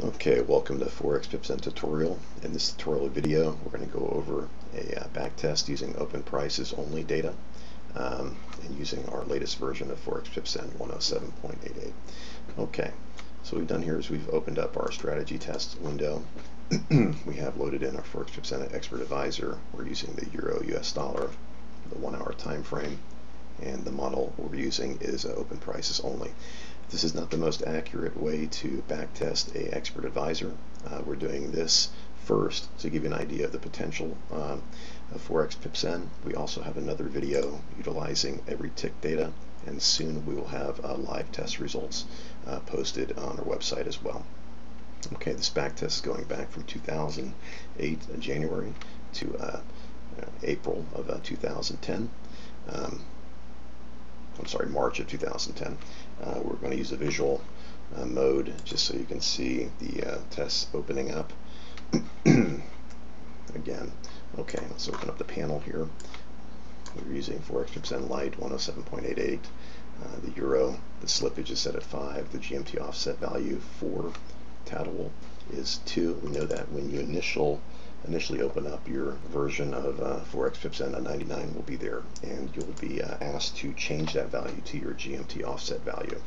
Okay, welcome to ForexPIPZen tutorial. In this tutorial video, we're going to go over a backtest using open prices only data and using our latest version of ForexPIPZen 107.88. Okay, so what we've done here is we've opened up our strategy test window. We have loaded in our ForexPIPZen Expert Advisor. We're using the Euro US dollar, the 1 hour time frame, and the model we're using is open prices only. This is not the most accurate way to backtest a expert advisor. We're doing this first to give you an idea of the potential of ForexPIPZen. We also have another video utilizing every tick data, and soon we will have live test results posted on our website as well. Okay, this backtest is going back from 2008 January to April of 2010. I'm sorry, March of 2010. We're going to use a visual mode just so you can see the tests opening up. Again, okay, let's open up the panel here. We're using ForexPIPZen Lite 107.88. The euro, the slippage is set at 5. The GMT offset value for Tadawul is 2. We know that when you initially open up your version of ForexPIPZen, a 99 will be there, and you'll be asked to change that value to your GMT offset value.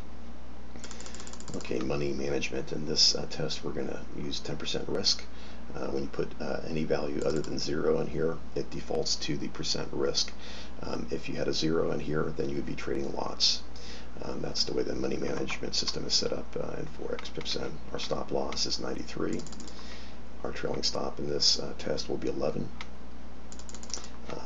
Okay, money management. In this test, we're going to use 10% risk. When you put any value other than 0 in here, it defaults to the percent risk. If you had a 0 in here, then you would be trading lots. That's the way the money management system is set up in ForexPIPZen. Our stop loss is 93. Our trailing stop in this test will be 11.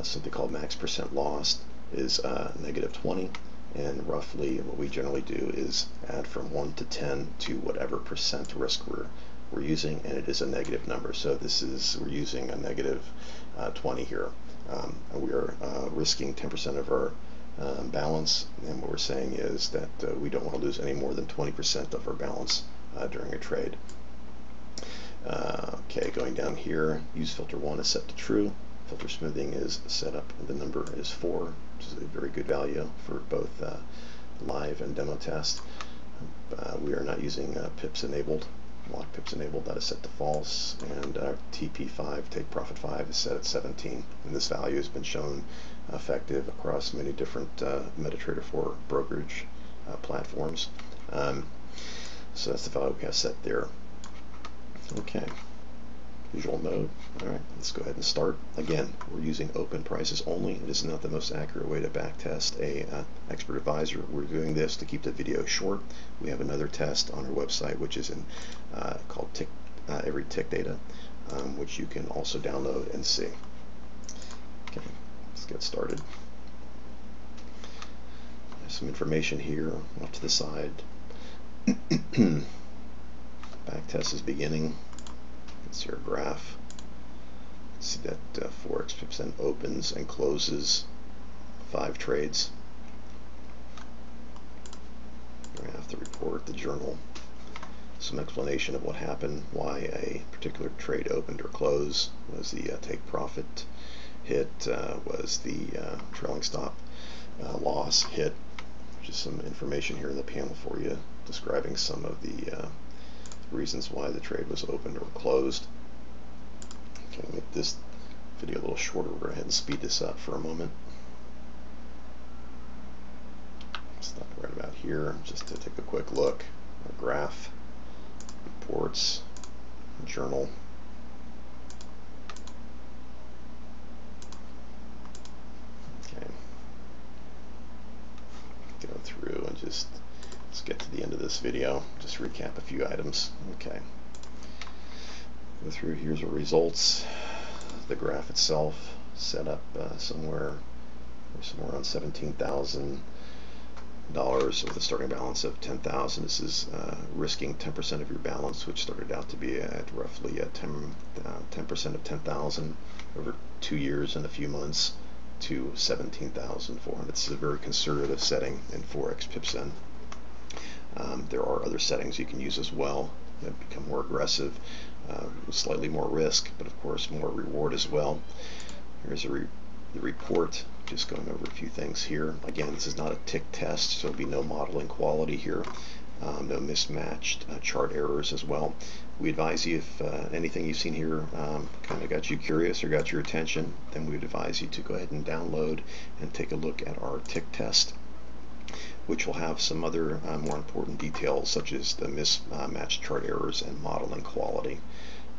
Something called max percent lost is negative 20, and roughly what we generally do is add from 1 to 10 to whatever percent risk we're using, and it is a negative number. So we're using a negative 20 here. We are risking 10% of our balance, and what we're saying is that we don't want to lose any more than 20% of our balance during a trade. Okay, going down here, use filter 1 is set to true. Filter smoothing is set up, the number is 4, which is a very good value for both live and demo test. We are not using pips enabled. Lock pips enabled, that is set to false, and TP5, take profit 5, is set at 17, and this value has been shown effective across many different Metatrader for brokerage platforms. So that's the value we have set there. Okay, visual mode. Alright, let's go ahead and start. Again, we're using open prices only. It is not the most accurate way to backtest a expert advisor. We're doing this to keep the video short. We have another test on our website which is called every tick data, which you can also download and see. Okay, let's get started. There's some information here off to the side. Backtest is beginning. You can see our graph. See that ForexPIPZen opens and closes 5 trades. Graph, the report, the journal. Some explanation of what happened, why a particular trade opened or closed. Was the take profit hit? Was the trailing stop loss hit? Just some information here in the panel for you, describing some of the reasons why the trade was opened or closed. Okay, to make this video a little shorter, we'll go ahead and speed this up for a moment. Stop right about here just to take a quick look. Our graph, reports, journal. Okay, go through and just let's get to the end of this video. Just recap a few items. Okay. Go through, here's our results. The graph itself set up somewhere around $17,000 with a starting balance of $10,000. This is risking 10% of your balance, which started out to be at roughly 10% of 10,000 over 2 years and a few months to 17,400. This is a very conservative setting in ForexPIPZen. There are other settings you can use as well that become more aggressive, slightly more risk, but of course more reward as well. Here's the report, just going over a few things here. Again, this is not a tick test, so there'll be no modeling quality here. no mismatched chart errors as well. We advise you, if anything you've seen here kind of got you curious or got your attention, then we would advise you to go ahead and download and take a look at our tick test, which will have some other more important details, such as the mismatched chart errors and modeling quality.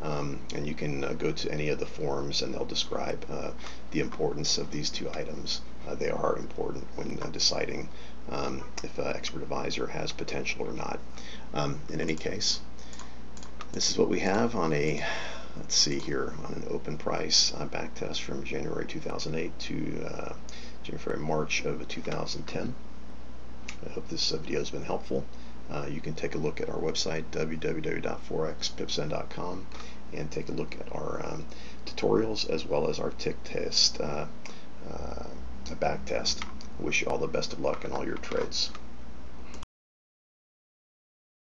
And you can go to any of the forums and they'll describe the importance of these two items. They are important when deciding if an expert advisor has potential or not. In any case, this is what we have on a, let's see here, on an open price back test from January 2008 to March of 2010. I hope this video has been helpful. You can take a look at our website, www.ForexPIPZen.com, and take a look at our tutorials as well as our tick test back test. I wish you all the best of luck in all your trades.